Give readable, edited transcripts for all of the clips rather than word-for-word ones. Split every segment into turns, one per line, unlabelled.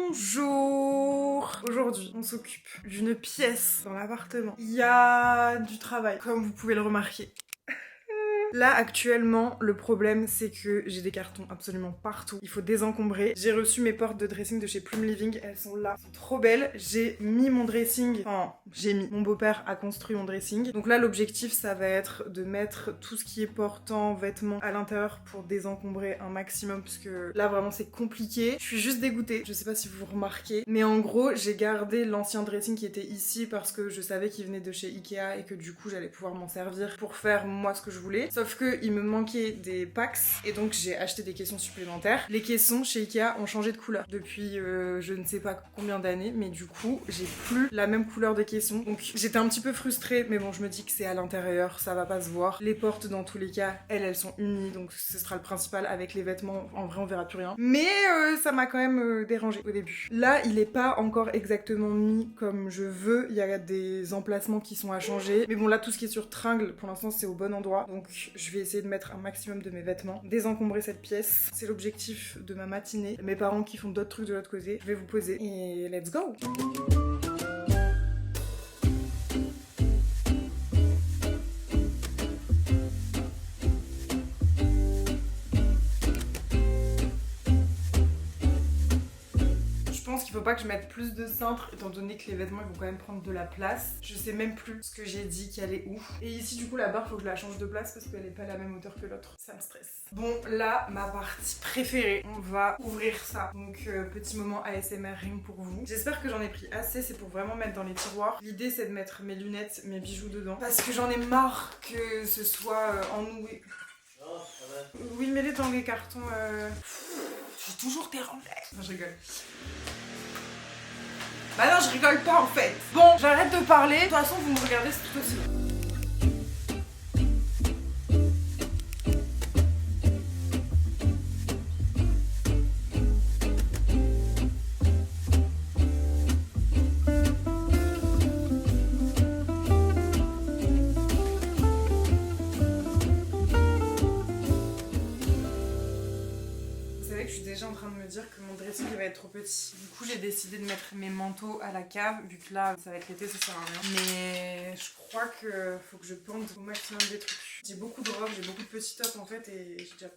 Bonjour! Aujourd'hui, on s'occupe d'une pièce dans l'appartement. Il y a du travail, comme vous pouvez le remarquer. Là, actuellement, le problème, c'est que j'ai des cartons absolument partout. Il faut désencombrer. J'ai reçu mes portes de dressing de chez Plume Living. Elles sont là. Elles sont trop belles. J'ai mis mon dressing. Enfin, mon beau-père a construit mon dressing. Donc là, l'objectif, ça va être de mettre tout ce qui est portant, vêtements à l'intérieur pour désencombrer un maximum. Parce que là, vraiment, c'est compliqué. Je suis juste dégoûtée. Je sais pas si vous remarquez. Mais en gros, j'ai gardé l'ancien dressing qui était ici parce que je savais qu'il venait de chez Ikea et que du coup, j'allais pouvoir m'en servir pour faire moi ce que je voulais. Sauf que il me manquait des packs et donc j'ai acheté des caissons supplémentaires. Les caissons chez Ikea ont changé de couleur depuis je ne sais pas combien d'années, mais du coup j'ai plus la même couleur de caissons. Donc j'étais un petit peu frustrée, mais bon, je me dis que c'est à l'intérieur, ça va pas se voir. Les portes dans tous les cas, elles sont unies, donc ce sera le principal. Avec les vêtements, en vrai on verra plus rien. Mais ça m'a quand même dérangée au début. Là il est pas encore exactement mis comme je veux, il y a des emplacements qui sont à changer. Mais bon, là tout ce qui est sur tringle pour l'instant c'est au bon endroit, donc je vais essayer de mettre un maximum de mes vêtements, désencombrer cette pièce. C'est l'objectif de ma matinée. Mes parents qui font d'autres trucs de l'autre côté. Je vais vous poser et let's go! Je pense qu'il faut pas que je mette plus de cintre étant donné que les vêtements ils vont quand même prendre de la place. Je sais même plus ce que j'ai dit qui allait où. Et ici du coup la barre faut que je la change de place parce qu'elle est pas la même hauteur que l'autre. Ça me stresse. Bon là ma partie préférée. On va ouvrir ça. Donc petit moment ASMR ring pour vous. J'espère que j'en ai pris assez. C'est pour vraiment mettre dans les tiroirs. L'idée c'est de mettre mes lunettes, mes bijoux dedans. Parce que j'en ai marre que ce soit ennoué. Oui mets-les dans les cartons. J'ai toujours dérangé. Non je rigole. Bah non, je rigole pas en fait. Bon, j'arrête de parler. De toute façon, vous me regardez, c'est tout aussi long. Je suis déjà en train de me dire que mon dressing va être trop petit. Du coup j'ai décidé de mettre mes manteaux à la cave, vu que là ça va être l'été, ça sert à rien. Mais je crois que faut que je pende au maximum des trucs. J'ai beaucoup de robes, j'ai beaucoup de petits tops en fait et j'ai déjà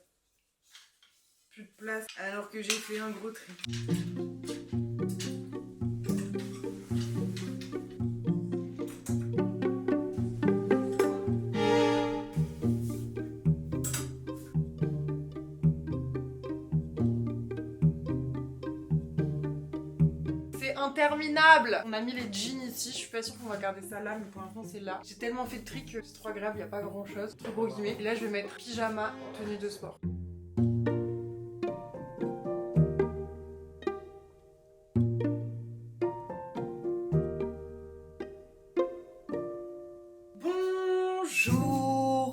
plus de place alors que j'ai fait un gros tri. Interminable. On a mis les jeans ici, je suis pas sûre qu'on va garder ça là, mais pour l'instant c'est là. J'ai tellement fait de tri que c'est trop grave, y a pas grand chose. Trop gros guillemets. Et là je vais mettre pyjama, tenue de sport. Bonjour!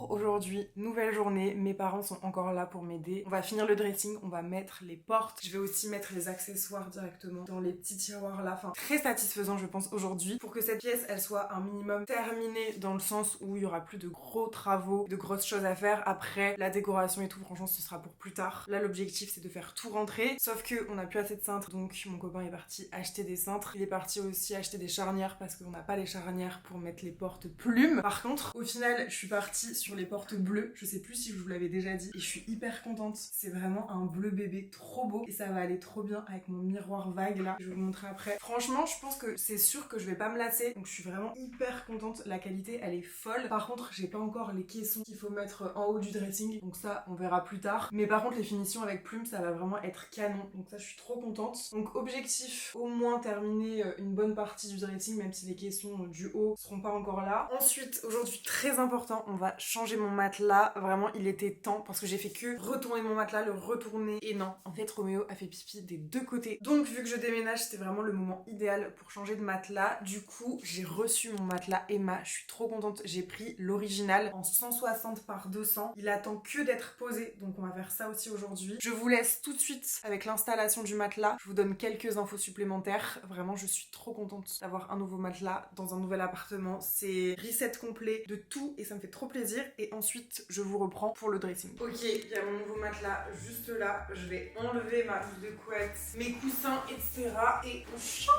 Aujourd'hui, nouvelle journée, mes parents sont encore là pour m'aider. On va finir le dressing, on va mettre les portes. Je vais aussi mettre les accessoires directement dans les petits tiroirs là. Enfin, très satisfaisant je pense aujourd'hui pour que cette pièce elle soit un minimum terminée dans le sens où il y aura plus de gros travaux, de grosses choses à faire. Après, la décoration et tout, franchement ce sera pour plus tard. Là l'objectif c'est de faire tout rentrer, sauf que on n'a plus assez de cintres, donc mon copain est parti acheter des cintres. Il est parti aussi acheter des charnières parce qu'on n'a pas les charnières pour mettre les portes plumes. Par contre, au final, je suis partie sur les portes bleues. Je sais plus si je vous l'avais déjà dit. Et je suis hyper contente. C'est vraiment un bleu bébé trop beau. Et ça va aller trop bien avec mon miroir vague là. Je vais vous montrer après. Franchement, je pense que c'est sûr que je vais pas me lasser. Donc je suis vraiment hyper contente. La qualité, elle est folle. Par contre, j'ai pas encore les caissons qu'il faut mettre en haut du dressing. Donc ça, on verra plus tard. Mais par contre, les finitions avec plumes, ça va vraiment être canon. Donc ça, je suis trop contente. Donc objectif, au moins terminer une bonne partie du dressing, même si les caissons du haut seront pas encore là. Ensuite, aujourd'hui, très important, on va changer mon matelas. Vraiment, il était temps parce que j'ai fait que retourner mon matelas, le retourner. Et non, en fait, Roméo a fait pipi des deux côtés. Donc, vu que je déménage, c'était vraiment le moment idéal pour changer de matelas. Du coup, j'ai reçu mon matelas Emma. Je suis trop contente. J'ai pris l'original en 160 par 200. Il attend que d'être posé. Donc, on va faire ça aussi aujourd'hui. Je vous laisse tout de suite avec l'installation du matelas. Je vous donne quelques infos supplémentaires. Vraiment, je suis trop contente d'avoir un nouveau matelas dans un nouvel appartement. C'est reset complet de tout et ça me fait trop plaisir. Et ensuite, ensuite je vous reprends pour le dressing. Ok, il y a mon nouveau matelas juste là. Je vais enlever ma housse de couette, mes coussins, etc. et on change.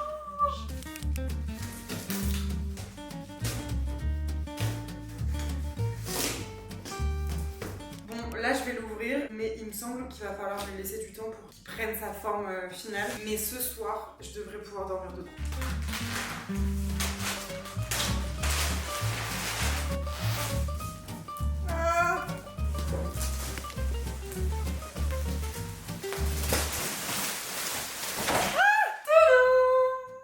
Là je vais l'ouvrir, mais il me semble qu'il va falloir lui laisser du temps pour qu'il prenne sa forme finale. Mais ce soir, je devrais pouvoir dormir dedans.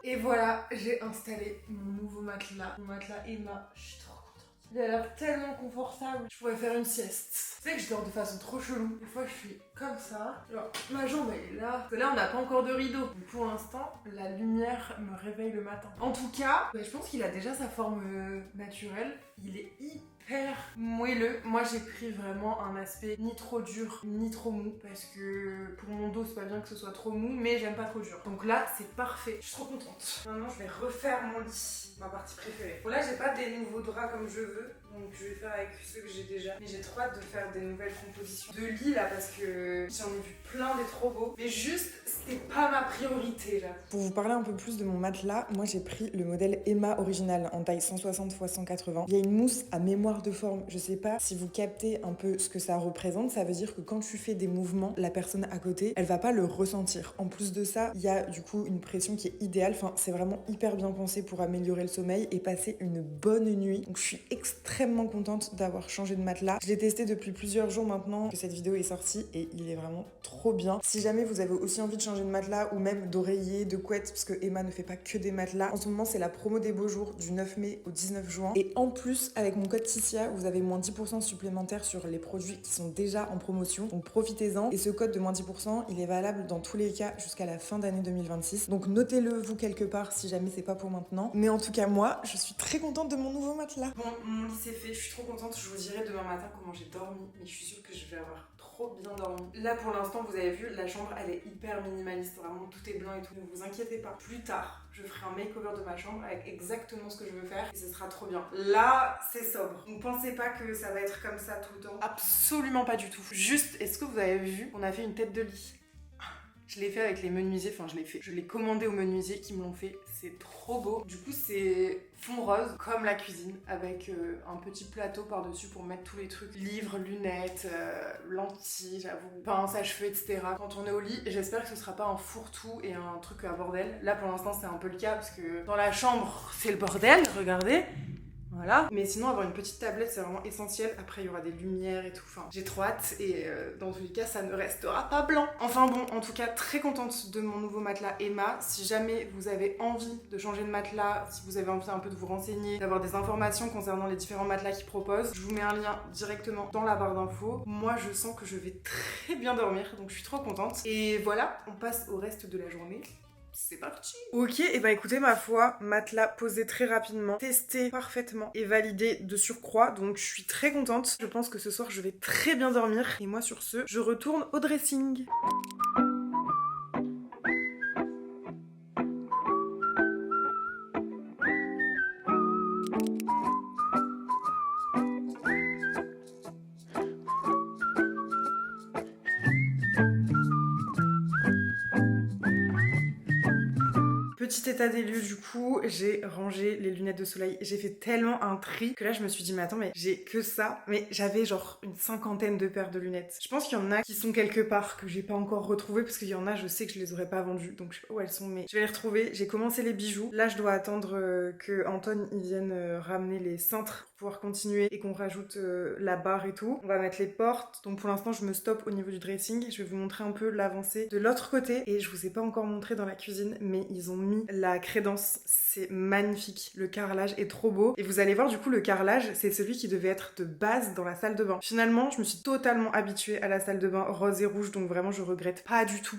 Et voilà, j'ai installé mon nouveau matelas. Mon matelas Emma, je suis trop contente. Il a l'air tellement confortable. Je pourrais faire une sieste. Tu sais que je dors de façon trop chelou. Des fois, je suis comme ça. Genre, ma jambe, elle est là. Parce que là, on n'a pas encore de rideau. Mais pour l'instant, la lumière me réveille le matin. En tout cas, je pense qu'il a déjà sa forme naturelle. Il est hyper moelleux. Moi, j'ai pris vraiment un aspect ni trop dur, ni trop mou. Parce que pour mon dos, c'est pas bien que ce soit trop mou, mais j'aime pas trop dur. Donc là, c'est parfait. Je suis trop contente. Maintenant, je vais refaire mon lit. Ma partie préférée. Bon, là, j'ai pas des nouveaux draps comme je veux. Donc je vais faire avec ceux que j'ai déjà. Mais j'ai trop hâte de faire des nouvelles compositions de lit là parce que j'en ai vu plein des trop beaux. Mais juste, c'était pas ma priorité là. Pour vous parler un peu plus de mon matelas, moi j'ai pris le modèle Emma original en taille 160 x 180. Il y a une mousse à mémoire de forme. Je sais pas si vous captez un peu ce que ça représente. Ça veut dire que quand tu fais des mouvements, la personne à côté, elle va pas le ressentir. En plus de ça, il y a du coup une pression qui est idéale. Enfin, c'est vraiment hyper bien pensé pour améliorer le sommeil et passer une bonne nuit. Donc je suis extrêmement contente d'avoir changé de matelas. Je l'ai testé depuis plusieurs jours maintenant que cette vidéo est sortie et il est vraiment trop bien. Si jamais vous avez aussi envie de changer de matelas ou même d'oreiller, de couette, parce que Emma ne fait pas que des matelas, en ce moment c'est la promo des beaux jours du 9 mai au 19 juin. Et en plus, avec mon code Ticia, vous avez moins 10% supplémentaire sur les produits qui sont déjà en promotion. Donc profitez-en. Et ce code de moins 10%, il est valable dans tous les cas jusqu'à la fin d'année 2026. Donc notez-le vous quelque part si jamais c'est pas pour maintenant. Mais en tout cas, moi, je suis très contente de mon nouveau matelas. Bon, mon lit c'est fait, je suis trop contente. Je vous dirai demain matin comment j'ai dormi, mais je suis sûre que je vais avoir trop bien dormi. Là pour l'instant, vous avez vu, la chambre elle est hyper minimaliste, vraiment tout est blanc et tout. Ne vous inquiétez pas. Plus tard, je ferai un makeover de ma chambre avec exactement ce que je veux faire et ce sera trop bien. Là, c'est sobre. Ne pensez pas que ça va être comme ça tout le temps. Absolument pas du tout. Juste, est-ce que vous avez vu qu'on a fait une tête de lit? Je l'ai fait avec les menuisiers, enfin je l'ai commandé aux menuisiers qui me l'ont fait, c'est trop beau. Du coup c'est fond rose, comme la cuisine, avec un petit plateau par-dessus pour mettre tous les trucs, livres, lunettes, lentilles, j'avoue, pince à cheveux, etc. Quand on est au lit, j'espère que ce sera pas un fourre-tout et un truc à bordel. Là pour l'instant c'est un peu le cas parce que dans la chambre c'est le bordel, regardez. Voilà. Mais sinon, avoir une petite tablette, c'est vraiment essentiel. Après, il y aura des lumières et tout. Enfin, j'ai trop hâte et dans tous les cas, ça ne restera pas blanc. Enfin bon, en tout cas, très contente de mon nouveau matelas Emma. Si jamais vous avez envie de changer de matelas, si vous avez envie un peu de vous renseigner, d'avoir des informations concernant les différents matelas qu'ils proposent, je vous mets un lien directement dans la barre d'infos. Moi, je sens que je vais très bien dormir, donc je suis trop contente. Et voilà, on passe au reste de la journée. C'est parti. Ok, et bah écoutez, ma foi, matelas posé très rapidement, testé parfaitement et validé de surcroît, donc je suis très contente. Je pense que ce soir je vais très bien dormir. Et moi sur ce, je retourne au dressing. Petit état des lieux du coup, j'ai rangé les lunettes de soleil, j'ai fait tellement un tri que là je me suis dit mais attends mais j'ai que ça, mais j'avais genre une 50aine de paires de lunettes. Je pense qu'il y en a qui sont quelque part que j'ai pas encore retrouvées parce qu'il y en a je sais que je les aurais pas vendues donc je sais pas où elles sont mais je vais les retrouver. J'ai commencé les bijoux, là je dois attendre que Anton il vienne ramener les cintres pour pouvoir continuer et qu'on rajoute la barre et tout. On va mettre les portes, donc pour l'instant je me stoppe au niveau du dressing, je vais vous montrer un peu l'avancée de l'autre côté et je vous ai pas encore montré dans la cuisine mais ils ont mis la crédence, c'est magnifique, le carrelage est trop beau et vous allez voir du coup le carrelage c'est celui qui devait être de base dans la salle de bain. Finalement je me suis totalement habituée à la salle de bain rose et rouge donc vraiment je regrette pas du tout.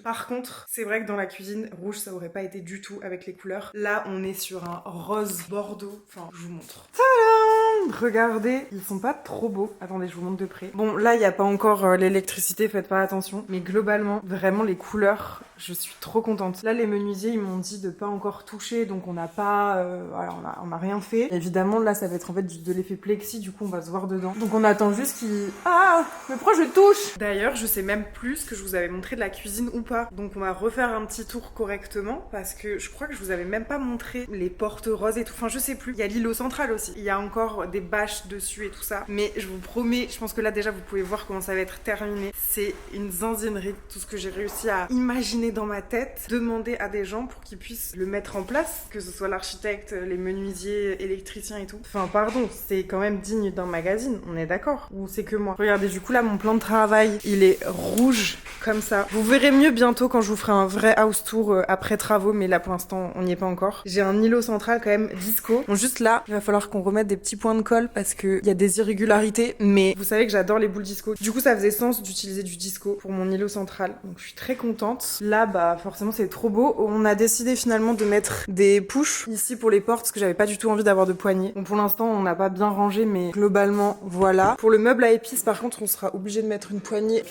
Par contre c'est vrai que dans la cuisine rouge ça aurait pas été du tout avec les couleurs. Là on est sur un rose bordeaux, enfin je vous montre. Tadam! Regardez, ils sont pas trop beaux. Attendez, je vous montre de près. Bon, là, il n'y a pas encore l'électricité, faites pas attention. Mais globalement, vraiment, les couleurs, je suis trop contente. Là, les menuisiers, ils m'ont dit de pas encore toucher, donc on n'a pas... voilà, on a rien fait. Évidemment, là, ça va être en fait de l'effet plexi, du coup, on va se voir dedans. Donc on attend juste qu'il... Ah, mais pourquoi je touche? D'ailleurs, je sais même plus ce que je vous avais montré de la cuisine ou pas. Donc on va refaire un petit tour correctement, parce que je crois que je vous avais même pas montré les portes roses et tout. Enfin, je sais plus. Il y a l'îlot central aussi. Il y a encore des bâches dessus et tout ça. Mais je vous promets, je pense que là déjà vous pouvez voir comment ça va être terminé. C'est une zinzinerie, tout ce que j'ai réussi à imaginer dans ma tête. Demander à des gens pour qu'ils puissent le mettre en place, que ce soit l'architecte, les menuisiers, électriciens et tout. Enfin pardon, c'est quand même digne d'un magazine, on est d'accord? Ou c'est que moi? Regardez, du coup là mon plan de travail, il est rouge comme ça. Vous verrez mieux bientôt quand je vous ferai un vrai house tour après travaux, mais là pour l'instant on n'y est pas encore. J'ai un îlot central quand même disco. Bon, juste là, il va falloir qu'on remette des petits points de colle parce qu'il y a des irrégularités, mais vous savez que j'adore les boules disco. Du coup ça faisait sens d'utiliser du disco pour mon îlot central, donc je suis très contente. Là bah forcément c'est trop beau. On a décidé finalement de mettre des push ici pour les portes parce que j'avais pas du tout envie d'avoir de poignées. Bon, pour l'instant on n'a pas bien rangé, mais globalement voilà. Pour le meuble à épices par contre on sera obligé de mettre une poignée.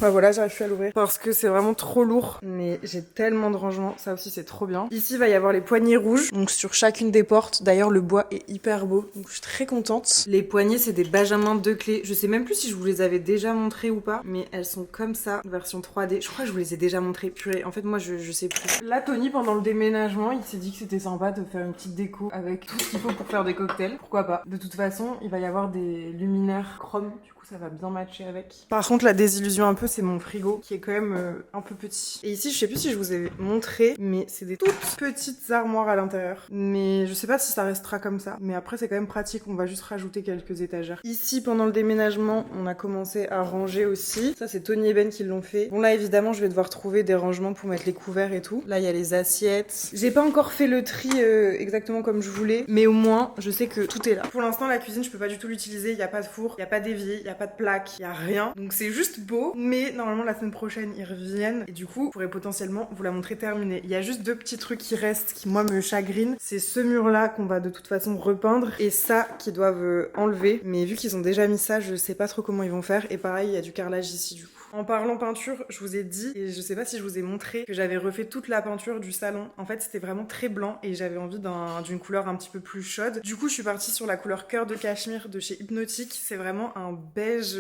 Bah voilà, j'arrive plus à l'ouvrir parce que c'est vraiment trop lourd, mais j'ai tellement de rangement, ça aussi c'est trop bien. Ici il va y avoir les poignées rouges, donc sur chacune des portes. D'ailleurs le bois est hyper beau, donc je suis très contente. Les poignées c'est des Benjamin Declé, je sais même plus si je vous les avais déjà montrées ou pas, mais elles sont comme ça, version 3D. Je crois que je vous les ai déjà montrées, purée, en fait moi je sais plus. Là Tony pendant le déménagement il s'est dit que c'était sympa de faire une petite déco avec tout ce qu'il faut pour faire des cocktails, pourquoi pas. De toute façon il va y avoir des luminaires chrome, du coup ça va bien matcher avec. Par contre la désillusion un peu c'est mon frigo qui est quand même un peu petit. Et ici je sais plus si je vous ai montré, mais c'est des toutes petites armoires à l'intérieur. Mais je sais pas si ça restera comme ça, mais après c'est quand même pratique, on va juste rajouter quelques étagères. Ici pendant le déménagement on a commencé à ranger aussi. Ça c'est Tony et Ben qui l'ont fait. Bon là évidemment je vais devoir trouver des rangements pour mettre les couverts et tout. Là il y a les assiettes. J'ai pas encore fait le tri exactement comme je voulais, mais au moins je sais que tout est là. Pour l'instant la cuisine je peux pas du tout l'utiliser, il y a pas de four, il y a pas d'évier, il y a pas de plaque, il y a rien. Donc c'est juste beau, mais normalement la semaine prochaine ils reviennent et du coup je pourrais potentiellement vous la montrer terminée. Il y a juste deux petits trucs qui restent qui moi me chagrinent. C'est ce mur là qu'on va de toute façon repeindre et ça qu'ils doivent enlever. Mais vu qu'ils ont déjà mis ça, je sais pas trop comment ils vont faire. Et pareil il y a du carrelage ici du coup. En parlant peinture, je vous ai dit, et je sais pas si je vous ai montré, que j'avais refait toute la peinture du salon. En fait, c'était vraiment très blanc et j'avais envie d'une couleur un petit peu plus chaude. Du coup, je suis partie sur la couleur cœur de cachemire de chez Hypnotique. C'est vraiment un beige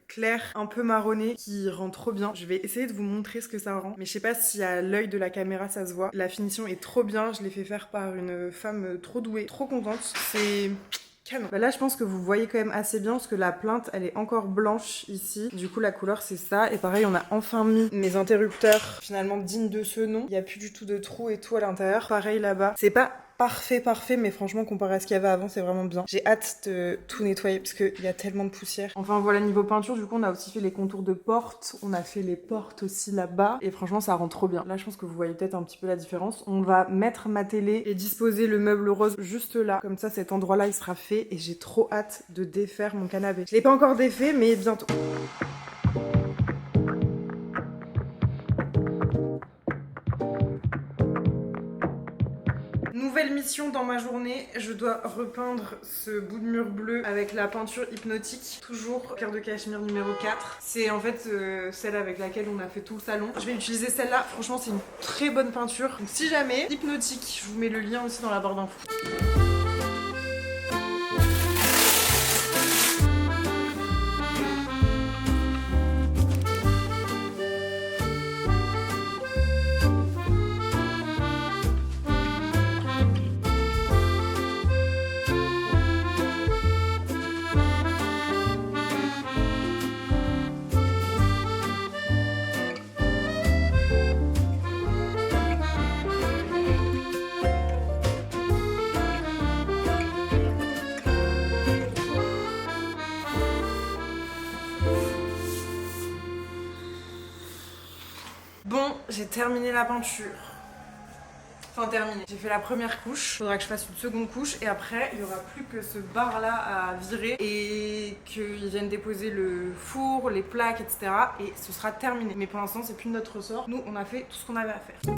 clair, un peu marronné, qui rend trop bien. Je vais essayer de vous montrer ce que ça rend. Mais je sais pas si à l'œil de la caméra ça se voit. La finition est trop bien. Je l'ai fait faire par une femme trop douée, trop contente. C'est... Bah là je pense que vous voyez quand même assez bien parce que la plinthe elle est encore blanche ici. Du coup la couleur c'est ça. Et pareil on a enfin mis mes interrupteurs finalement dignes de ce nom. Il n'y a plus du tout de trous et tout à l'intérieur. Pareil là-bas. C'est pas parfait, mais franchement comparé à ce qu'il y avait avant c'est vraiment bien. J'ai hâte de tout nettoyer parce qu'il y a tellement de poussière. Enfin voilà, niveau peinture du coup on a aussi fait les contours de portes, on a fait les portes aussi là-bas et franchement ça rend trop bien. Là je pense que vous voyez peut-être un petit peu la différence. On va mettre ma télé et disposer le meuble rose juste là, comme ça cet endroit là il sera fait et j'ai trop hâte de défaire mon canapé. Je l'ai pas encore défait mais bientôt. Nouvelle mission dans ma journée, je dois repeindre ce bout de mur bleu avec la peinture Hypnotique, toujours cœur de cachemire numéro 4. C'est en fait celle avec laquelle on a fait tout le salon. Je vais utiliser celle-là, franchement c'est une très bonne peinture. Donc si jamais, Hypnotique, je vous mets le lien aussi dans la barre d'infos. Bon, j'ai terminé la peinture. Enfin terminé. J'ai fait la première couche, faudra que je fasse une seconde couche et après il y aura plus que ce bar là à virer et qu'ils viennent déposer le four, les plaques, etc. et ce sera terminé. Mais pour l'instant c'est plus de notre ressort. Nous on a fait tout ce qu'on avait à faire.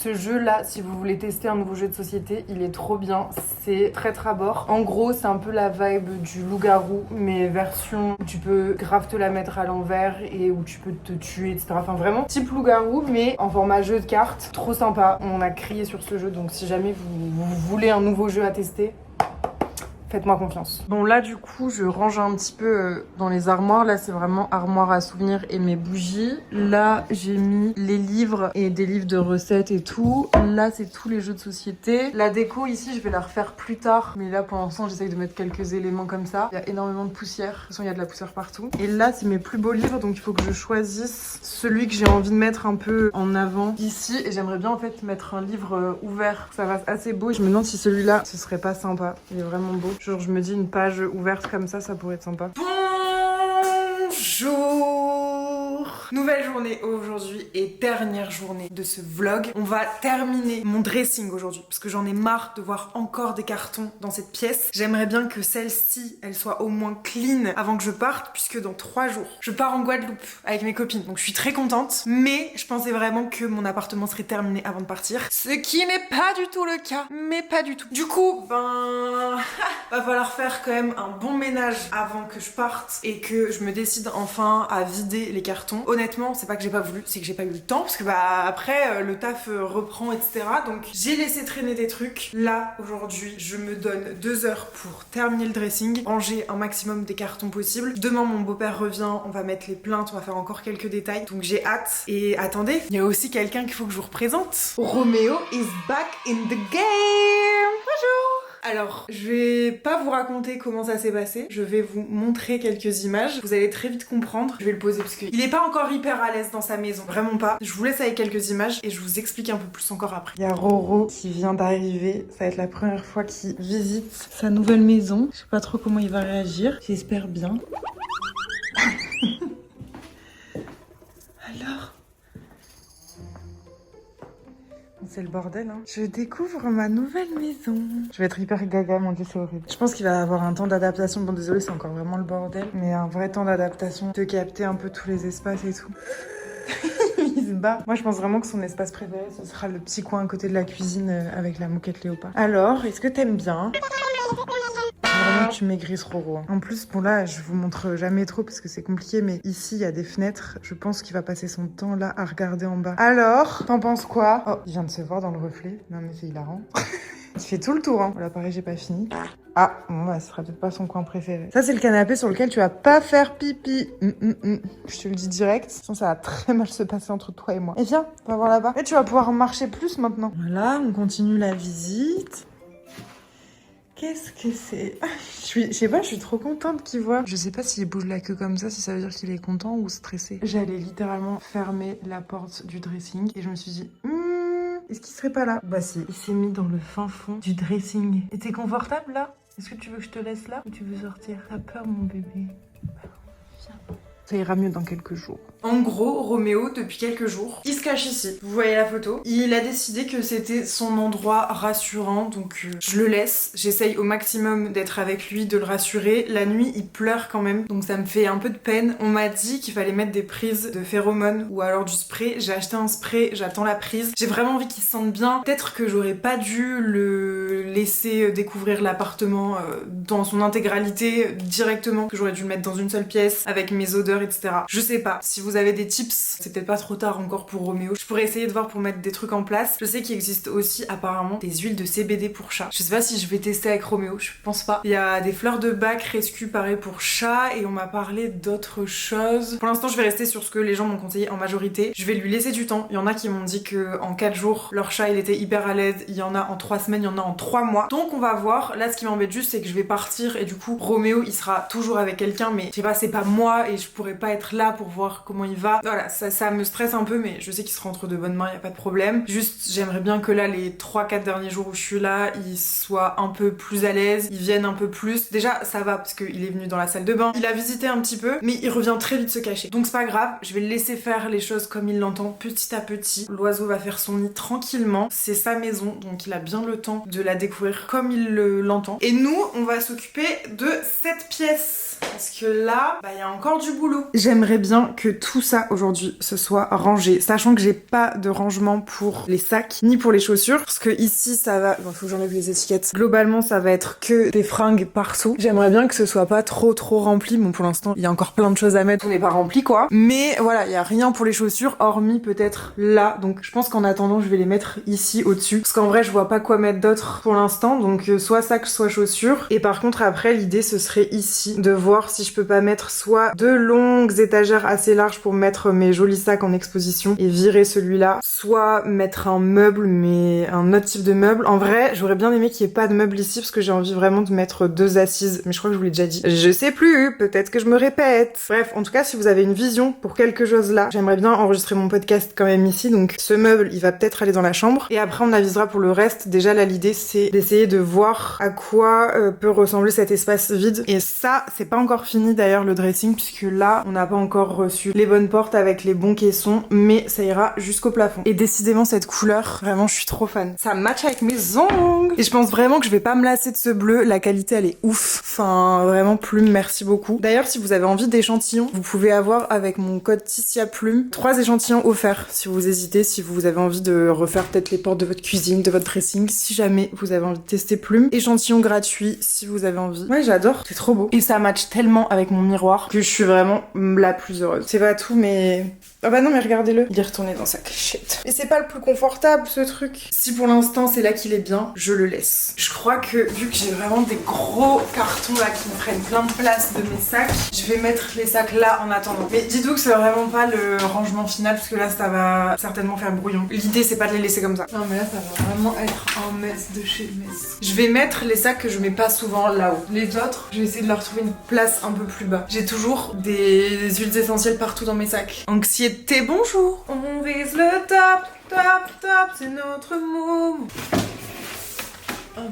Ce jeu là, si vous voulez tester un nouveau jeu de société, il est trop bien. C'est très trabord. En gros, c'est un peu la vibe du loup-garou, mais version où tu peux grave te la mettre à l'envers et où tu peux te tuer, etc. Enfin vraiment type loup-garou, mais en format jeu de cartes. Trop sympa. On a crié sur ce jeu, donc si jamais vous voulez un nouveau jeu à tester, faites-moi confiance. Bon là du coup je range un petit peu dans les armoires. Là c'est vraiment armoire à souvenirs et mes bougies. Là j'ai mis les livres et des livres de recettes et tout. Là c'est tous les jeux de société. La déco ici je vais la refaire plus tard. Mais là pour l'instant j'essaye de mettre quelques éléments comme ça. Il y a énormément de poussière. De toute façon il y a de la poussière partout. Et là c'est mes plus beaux livres, donc il faut que je choisisse celui que j'ai envie de mettre un peu en avant ici. Et j'aimerais bien en fait mettre un livre ouvert. Ça va assez beau. Et je me demande si celui-là ce serait pas sympa. Il est vraiment beau. Genre je me dis une page ouverte comme ça pourrait être sympa. Bonjour! Nouvelle journée aujourd'hui et dernière journée de ce vlog. On va terminer mon dressing aujourd'hui parce que j'en ai marre de voir encore des cartons dans cette pièce. J'aimerais bien que celle-ci, elle soit au moins clean avant que je parte, puisque dans 3 jours, je pars en Guadeloupe avec mes copines. Donc je suis très contente, mais je pensais vraiment que mon appartement serait terminé avant de partir. Ce qui n'est pas du tout le cas, mais pas du tout. Du coup, va falloir faire quand même un bon ménage avant que je parte et que je me décide enfin à vider les cartons. Honnêtement, c'est pas que j'ai pas voulu, c'est que j'ai pas eu le temps parce que après le taf reprend, etc. Donc j'ai laissé traîner des trucs. Là aujourd'hui, je me donne 2 heures pour terminer le dressing, ranger un maximum des cartons possibles. Demain mon beau-père revient, on va mettre les plaintes, on va faire encore quelques détails. Donc j'ai hâte. Et attendez, il y a aussi quelqu'un qu'il faut que je vous représente. Roméo is back in the game. Bonjour. Alors, je vais pas vous raconter comment ça s'est passé, je vais vous montrer quelques images, vous allez très vite comprendre. Je vais le poser parce qu'il est pas encore hyper à l'aise dans sa maison, vraiment pas. Je vous laisse avec quelques images et je vous explique un peu plus encore après. Il y a Roro qui vient d'arriver, ça va être la première fois qu'il visite sa nouvelle maison. Je sais pas trop comment il va réagir, j'espère bien. Alors, c'est le bordel, hein. Je découvre ma nouvelle maison. Je vais être hyper gaga, mon dieu, c'est horrible. Je pense qu'il va avoir un temps d'adaptation. Bon, désolé, c'est encore vraiment le bordel. Mais un vrai temps d'adaptation. De capter un peu tous les espaces et tout. Il se bat. Moi, je pense vraiment que son espace préféré, ce sera le petit coin à côté de la cuisine avec la moquette léopard. Alors, est-ce que t'aimes bien ? Vraiment que tu maigrisses, Roro. En plus, bon là, je vous montre jamais trop parce que c'est compliqué, mais ici, il y a des fenêtres. Je pense qu'il va passer son temps là à regarder en bas. Alors, t'en penses quoi? Oh, il vient de se voir dans le reflet. Non mais c'est hilarant. Il fait tout le tour, hein. Voilà, pareil, j'ai pas fini. Ah, bon, bah, ce sera peut-être pas son coin préféré. Ça, c'est le canapé sur lequel tu vas pas faire pipi. Je te le dis direct, sinon ça va très mal se passer entre toi et moi. Et viens, on va voir là-bas. Et tu vas pouvoir marcher plus maintenant. Voilà, on continue la visite. Qu'est-ce que c'est? Je sais pas, je suis trop contente qu'il voit. Je sais pas s'il bouge la queue comme ça, si ça veut dire qu'il est content ou stressé. J'allais littéralement fermer la porte du dressing et je me suis dit, est-ce qu'il serait pas là? Bah si, il s'est mis dans le fin fond du dressing. Et t'es confortable là? Est-ce que tu veux que je te laisse là ou tu veux sortir? T'as peur mon bébé? Bah, viens. Ça ira mieux dans quelques jours. En gros, Roméo, depuis quelques jours, il se cache ici. Vous voyez la photo. Il a décidé que c'était son endroit rassurant, donc je le laisse. J'essaye au maximum d'être avec lui, de le rassurer. La nuit, il pleure quand même, donc ça me fait un peu de peine. On m'a dit qu'il fallait mettre des prises de phéromones ou alors du spray. J'ai acheté un spray, j'attends la prise. J'ai vraiment envie qu'il se sente bien. Peut-être que j'aurais pas dû le laisser découvrir l'appartement dans son intégralité directement, que j'aurais dû le mettre dans une seule pièce avec mes odeurs, etc. Je sais pas. Si vous avez des tips, c'est peut-être pas trop tard encore pour Roméo. Je pourrais essayer de voir pour mettre des trucs en place. Je sais qu'il existe aussi apparemment des huiles de CBD pour chat. Je sais pas si je vais tester avec Roméo, je pense pas. Il y a des fleurs de bac rescue pareil pour chat et on m'a parlé d'autres choses. Pour l'instant, je vais rester sur ce que les gens m'ont conseillé en majorité. Je vais lui laisser du temps. Il y en a qui m'ont dit que en 4 jours, leur chat il était hyper à l'aise. Il y en a en 3 semaines, il y en a en 3 mois. Donc on va voir. Là, ce qui m'embête juste, c'est que je vais partir et du coup, Roméo il sera toujours avec quelqu'un, mais je sais pas, c'est pas moi et je pourrais pas être là pour voir comment il va. Voilà, ça me stresse un peu, mais je sais qu'il sera entre de bonnes mains, y a pas de problème. Juste, j'aimerais bien que là, les 3-4 derniers jours où je suis là, il soit un peu plus à l'aise, il vienne un peu plus. Déjà, ça va parce qu'il est venu dans la salle de bain, il a visité un petit peu, mais il revient très vite se cacher. Donc c'est pas grave, je vais le laisser faire les choses comme il l'entend, petit à petit. L'oiseau va faire son nid tranquillement, c'est sa maison, donc il a bien le temps de la découvrir comme il l'entend. Et nous, on va s'occuper de cette pièce. Parce que là, il y a encore du boulot. J'aimerais bien que tout ça aujourd'hui ce soit rangé, sachant que j'ai pas de rangement pour les sacs ni pour les chaussures, parce que ici ça va, bon, faut que j'enlève les étiquettes. Globalement ça va être que des fringues partout. J'aimerais bien que ce soit pas trop rempli. Bon, pour l'instant il y a encore plein de choses à mettre, on n'est pas rempli quoi. Mais voilà, il y a rien pour les chaussures hormis peut-être là. Donc je pense qu'en attendant je vais les mettre ici au-dessus, parce qu'en vrai je vois pas quoi mettre d'autre pour l'instant. Donc soit sac soit chaussures. Et par contre après l'idée ce serait ici de voir si je peux pas mettre soit deux longues étagères assez larges pour mettre mes jolis sacs en exposition et virer celui-là, soit mettre un meuble, mais un autre type de meuble. En vrai j'aurais bien aimé qu'il y ait pas de meuble ici parce que j'ai envie vraiment de mettre deux assises, mais je crois que je vous l'ai déjà dit. Je sais plus, peut-être que je me répète. Bref, en tout cas si vous avez une vision pour quelque chose là, j'aimerais bien enregistrer mon podcast quand même ici, donc ce meuble il va peut-être aller dans la chambre et après on avisera pour le reste. Déjà là l'idée c'est d'essayer de voir à quoi peut ressembler cet espace vide, et ça c'est pas encore fini d'ailleurs le dressing, puisque là on n'a pas encore reçu les bonnes portes avec les bons caissons, mais ça ira jusqu'au plafond. Et décidément cette couleur, vraiment je suis trop fan, ça match avec mes ongles et je pense vraiment que je vais pas me lasser de ce bleu. La qualité elle est ouf, enfin vraiment Plume, merci beaucoup. D'ailleurs si vous avez envie d'échantillons, vous pouvez avoir avec mon code Ticia Plume 3 échantillons offerts si vous hésitez, si vous avez envie de refaire peut-être les portes de votre cuisine, de votre dressing, si jamais vous avez envie de tester Plume. Échantillon gratuit si vous avez envie. Ouais j'adore, c'est trop beau. Et ça match tellement avec mon miroir que je suis vraiment la plus heureuse. C'est pas tout mais... Ah bah non mais regardez-le, il est retourné dans sa cachette. Et c'est pas le plus confortable ce truc. Si pour l'instant c'est là qu'il est bien, je le laisse. Je crois que vu que j'ai vraiment des gros cartons là qui me prennent plein de place de mes sacs, je vais mettre les sacs là en attendant. Mais dites-vous que c'est vraiment pas le rangement final parce que là ça va certainement faire brouillon. L'idée c'est pas de les laisser comme ça. Non mais là ça va vraiment être un mess de chez mess. Je vais mettre les sacs que je mets pas souvent là-haut. Les autres, je vais essayer de leur trouver une place un peu plus bas. J'ai toujours des huiles essentielles partout dans mes sacs. Anxiété, bonjour. On vise le top, c'est notre move. Hop.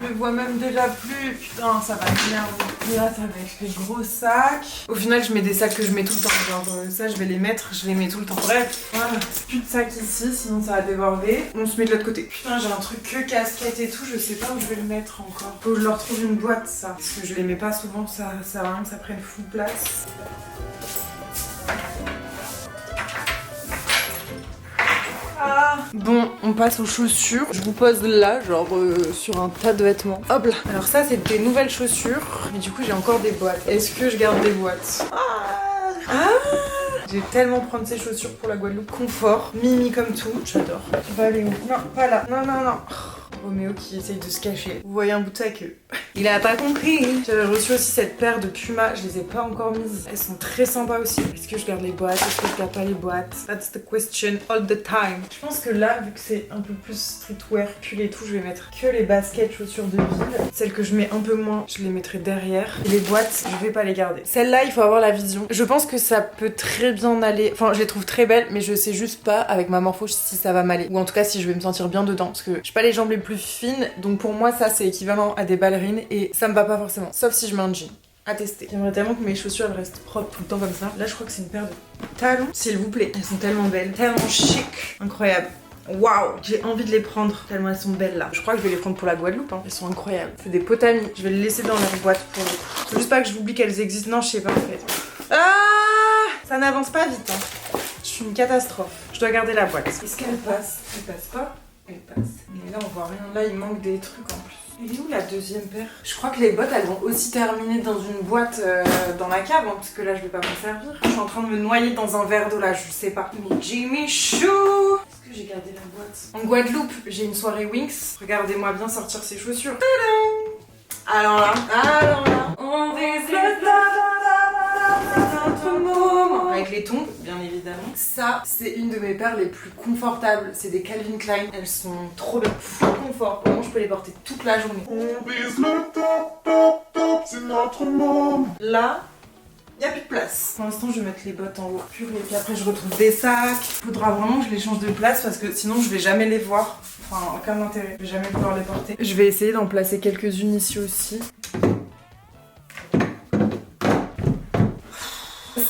Je me vois même déjà plus, putain ça va m'énerver. Là ça va être les gros sacs. Au final je mets des sacs que je mets tout le temps, genre ça je vais les mettre, je les mets tout le temps. Bref, voilà, plus de sacs ici sinon ça va déborder. On se met de l'autre côté. Putain j'ai un truc que casquette et tout, je sais pas où je vais le mettre encore. Faut que je leur trouve une boîte ça, parce que je les mets pas souvent, ça sert à rien que ça prenne full place. Bon, on passe aux chaussures. Je vous pose là, genre sur un tas de vêtements. Hop là. Alors ça, c'est des nouvelles chaussures. Mais du coup, j'ai encore des boîtes. Est-ce que je garde des boîtes? Je vais tellement prendre ces chaussures pour la Guadeloupe. Confort, mimi comme tout. J'adore. On va aller où? Non, pas là. Non, non, non. Roméo qui essaye de se cacher. Vous voyez un bout de sa queue. Il a pas compris. J'avais reçu aussi cette paire de Puma, je les ai pas encore mises. Elles sont très sympas aussi. Est-ce que je garde les boîtes? Est-ce que je garde pas les boîtes? That's the question all the time. Je pense que là, vu que c'est un peu plus streetwear, pull et tout, je vais mettre que les baskets, chaussures de ville. Celles que je mets un peu moins, je les mettrai derrière. Et les boîtes, je vais pas les garder. Celle-là, il faut avoir la vision. Je pense que ça peut très bien aller. Enfin, je les trouve très belles, mais je sais juste pas avec ma morpho si ça va m'aller. Ou en tout cas, si je vais me sentir bien dedans. Parce que j'ai pas les jambes les plus fines, donc pour moi, ça c'est équivalent à des ballerines et ça me va pas forcément. Sauf si je mets un jean. À tester. J'aimerais tellement que mes chaussures elles restent propres tout le temps comme ça. Là, je crois que c'est une paire de talons, s'il vous plaît. Elles sont tellement belles, tellement chic, incroyable. Waouh, j'ai envie de les prendre tellement elles sont belles là. Je crois que je vais les prendre pour la Guadeloupe, hein. Elles sont incroyables. C'est des potamis. Je vais les laisser dans leur boîte pour le coup. Faut juste pas que j'oublie qu'elles existent. Non, je sais pas en fait. Ah, ça n'avance pas vite. Hein. Je suis une catastrophe. Je dois garder la boîte. Est-ce qu'elle passe? Elle passe pas? Elle passe. Mais là, on voit rien. Là, il manque des trucs en plus. Elle est où la deuxième paire? Je crois que les bottes elles vont aussi terminer dans une boîte dans la cave, hein, parce que là je vais pas m'en servir. Je suis en train de me noyer dans un verre d'eau là, je sais pas. Mais Jimmy Choo! Est-ce que j'ai gardé la boîte? En Guadeloupe, j'ai une soirée Winx. Regardez-moi bien sortir ses chaussures. Tadam! Alors là, on vise le moment. Avec les tombes, bien évidemment. Ça, c'est une de mes paires les plus confortables. C'est des Calvin Klein. Elles sont trop bien. Full confort. Vraiment, je peux les porter toute la journée. On vise le top, c'est notre moment. Là, il n'y a plus de place. Pour l'instant, je vais mettre les bottes en haut. Purée. Et puis après, je retrouve des sacs. Il faudra vraiment que je les change de place parce que sinon, je vais jamais les voir. Enfin, aucun intérêt. Je vais jamais pouvoir les porter. Je vais essayer d'en placer quelques-unes ici aussi.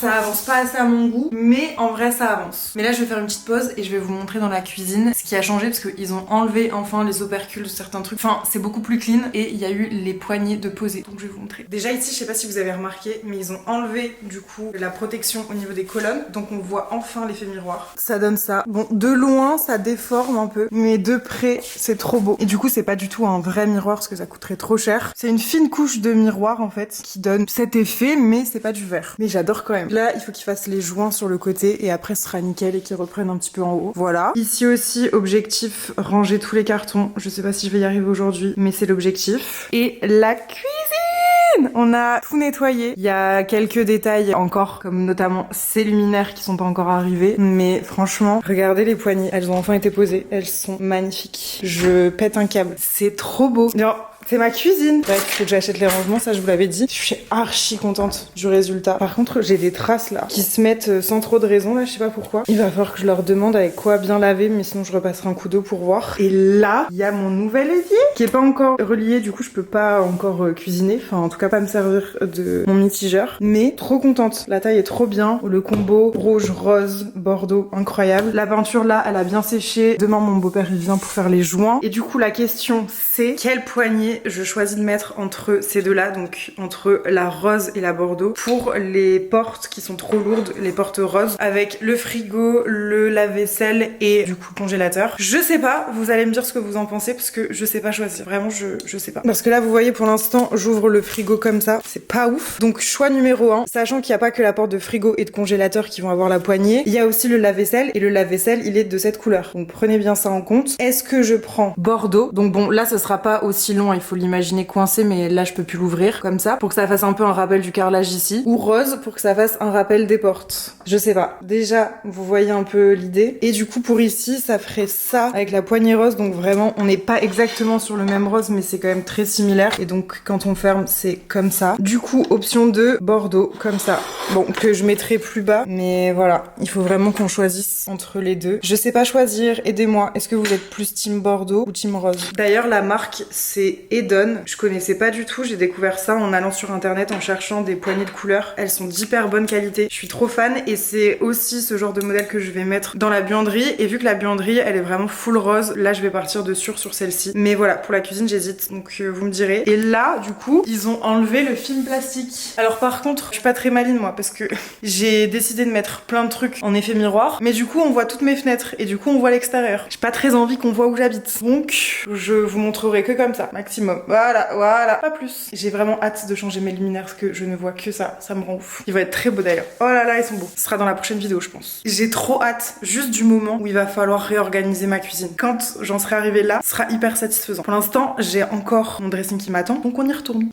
ça avance pas assez à mon goût, mais en vrai ça avance. Mais là je vais faire une petite pause et je vais vous montrer dans la cuisine ce qui a changé parce qu'ils ont enlevé enfin les opercules de certains trucs. Enfin c'est beaucoup plus clean et il y a eu les poignées de poser. Donc je vais vous montrer. Déjà ici je sais pas si vous avez remarqué mais ils ont enlevé du coup la protection au niveau des colonnes. Donc on voit enfin l'effet miroir. Ça donne ça. Bon de loin ça déforme un peu mais de près c'est trop beau. Et du coup c'est pas du tout un vrai miroir parce que ça coûterait trop cher. C'est une fine couche de miroir en fait qui donne cet effet mais c'est pas du verre. Mais j'adore quand même. Là il faut qu'ils fassent les joints sur le côté et après ce sera nickel et qu'ils reprennent un petit peu en haut. Voilà. Ici aussi objectif ranger tous les cartons. Je sais pas si je vais y arriver aujourd'hui mais c'est l'objectif. Et la cuisine, on a tout nettoyé. Il y a quelques détails encore, comme notamment ces luminaires qui sont pas encore arrivés. Mais franchement, regardez les poignées. Elles ont enfin été posées. Elles sont magnifiques. Je pète un câble. C'est trop beau. Alors, c'est ma cuisine. Bref, il faut que j'achète les rangements, ça je vous l'avais dit. Je suis archi contente du résultat. Par contre, j'ai des traces là qui se mettent sans trop de raison là, je sais pas pourquoi. Il va falloir que je leur demande avec quoi bien laver, mais sinon je repasserai un coup d'eau pour voir. Et là, il y a mon nouvel évier qui est pas encore relié, du coup je peux pas encore cuisiner. Enfin, en tout cas pas me servir de mon mitigeur. Mais trop contente. La taille est trop bien. Le combo rouge, rose, bordeaux, incroyable. La peinture là, elle a bien séché. Demain, mon beau-père il vient pour faire les joints. Et du coup, la question c'est quelle poignée je choisis de mettre entre ces deux-là, donc entre la rose et la bordeaux, pour les portes qui sont trop lourdes, les portes roses, avec le frigo, le lave-vaisselle et du coup le congélateur. Je sais pas, vous allez me dire ce que vous en pensez parce que je sais pas choisir. Vraiment, je sais pas. Parce que là, vous voyez, pour l'instant, j'ouvre le frigo comme ça. C'est pas ouf. Donc, choix numéro 1, sachant qu'il n'y a pas que la porte de frigo et de congélateur qui vont avoir la poignée, il y a aussi le lave-vaisselle et le lave-vaisselle, il est de cette couleur. Donc, prenez bien ça en compte. Est-ce que je prends bordeaux? Donc bon, là, ce sera pas aussi long, il faut l'imaginer coincé, mais là je peux plus l'ouvrir comme ça pour que ça fasse un peu un rappel du carrelage ici, ou rose pour que ça fasse un rappel des portes. Je sais pas. Déjà vous voyez un peu l'idée. Et du coup pour ici ça ferait ça avec la poignée rose, donc vraiment on n'est pas exactement sur le même rose mais c'est quand même très similaire et donc quand on ferme c'est comme ça. Du coup option 2 bordeaux comme ça. Bon que je mettrai plus bas mais voilà, il faut vraiment qu'on choisisse entre les deux. Je sais pas choisir, aidez-moi. Est-ce que vous êtes plus team bordeaux ou team rose? D'ailleurs la marque c'est Eden. Je connaissais pas du tout, j'ai découvert ça en allant sur internet en cherchant des poignées de couleurs. Elles sont d'hyper bonne qualité. Je suis trop fan et c'est aussi ce genre de modèle que je vais mettre dans la buanderie. Et vu que la buanderie elle est vraiment full rose, là je vais partir de sur celle-ci. Mais voilà, pour la cuisine j'hésite, donc vous me direz. Et là du coup ils ont enlevé le film plastique. Alors par contre je suis pas très maline moi parce que j'ai décidé de mettre plein de trucs en effet miroir. Mais du coup on voit toutes mes fenêtres et du coup on voit l'extérieur. J'ai pas très envie qu'on voit où j'habite. Donc je vous montrerai que comme ça, maximum. Voilà, pas plus. J'ai vraiment hâte de changer mes luminaires parce que je ne vois que ça me rend ouf. Il va être très beau d'ailleurs. Oh là là, ils sont beaux. Ce sera dans la prochaine vidéo, je pense. J'ai trop hâte juste du moment où il va falloir réorganiser ma cuisine. Quand j'en serai arrivée là, ce sera hyper satisfaisant. Pour l'instant, j'ai encore mon dressing qui m'attend, donc on y retourne.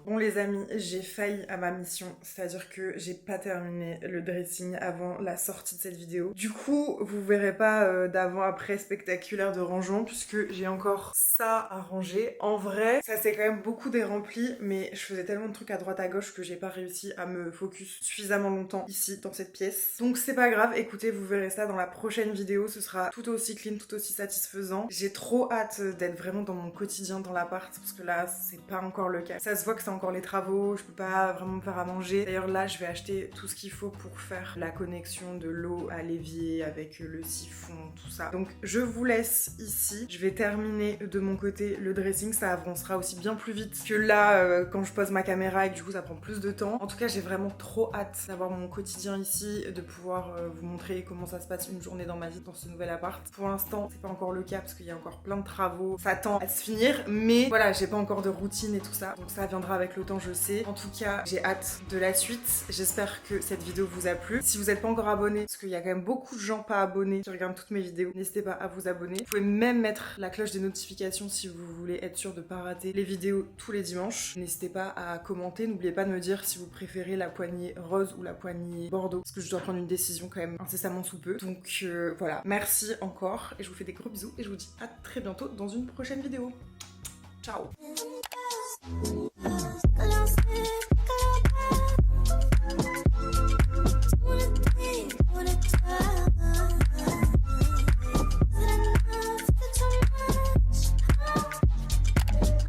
Bon les amis, j'ai failli à ma mission, c'est-à-dire que j'ai pas terminé le dressing avant la sortie de cette vidéo. Du coup, vous verrez pas d'avant-après spectaculaire de rangement puisque j'ai encore ça à ranger. En vrai, ça s'est quand même beaucoup dérempli, mais je faisais tellement de trucs à droite à gauche que j'ai pas réussi à me focus suffisamment longtemps ici, dans cette pièce. Donc c'est pas grave, écoutez, vous verrez ça dans la prochaine vidéo, ce sera tout aussi clean, tout aussi satisfaisant. J'ai trop hâte d'être vraiment dans mon quotidien dans l'appart parce que là, c'est pas encore le cas. Ça se voit que c'est encore les travaux, je peux pas vraiment me faire à manger. D'ailleurs là je vais acheter tout ce qu'il faut pour faire la connexion de l'eau à l'évier avec le siphon, tout ça. Donc je vous laisse ici, je vais terminer de mon côté le dressing, ça avancera aussi bien plus vite que là quand je pose ma caméra et que du coup ça prend plus de temps. En tout cas j'ai vraiment trop hâte d'avoir mon quotidien ici, de pouvoir vous montrer comment ça se passe une journée dans ma vie dans ce nouvel appart. Pour l'instant c'est pas encore le cas parce qu'il y a encore plein de travaux, ça tend à se finir, mais voilà j'ai pas encore de routine et tout ça, donc ça viendra avec le temps je sais. En tout cas, j'ai hâte de la suite. J'espère que cette vidéo vous a plu. Si vous n'êtes pas encore abonné, parce qu'il y a quand même beaucoup de gens pas abonnés qui regardent toutes mes vidéos, n'hésitez pas à vous abonner. Vous pouvez même mettre la cloche des notifications si vous voulez être sûr de ne pas rater les vidéos tous les dimanches. N'hésitez pas à commenter. N'oubliez pas de me dire si vous préférez la poignée rose ou la poignée bordeaux, parce que je dois prendre une décision quand même incessamment sous peu. Donc voilà, merci encore et je vous fais des gros bisous et je vous dis à très bientôt dans une prochaine vidéo. Ciao.